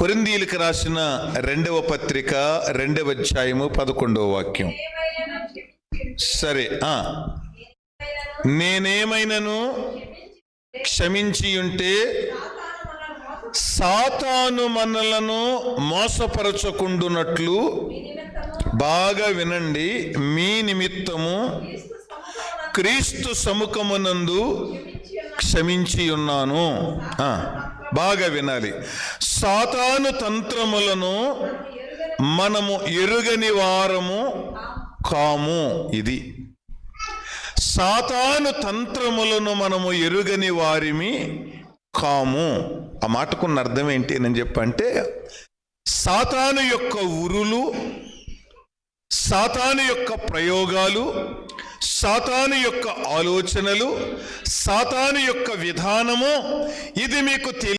కొరింథీయులకు రాసిన 2వ పత్రిక 2వ అధ్యాయము 11వ వాక్యం. సరే, నేనేమైనను క్షమించి ఉంటే సాతాను మనలను మోసపరచకుండునట్లు బాగా వినండి, మీ నిమిత్తము క్రీస్తు సముఖమునందు క్షమించి ఉన్నాను. బాగా వినాలి. సాతాను తంత్రములను మనము ఎరుగని వారము కాము. ఇది సాతాను తంత్రములను మనము ఎరుగని వారిమి కాము. ఆ మాటకున్న అర్థం ఏంటి అని చెప్పంటే, సాతాను యొక్క ఉరులు, సాతాను యొక్క ప్రయోగాలు, సాతాను యొక్క ఆలోచనలు, సాతాను యొక్క విధానము ఇది మీకు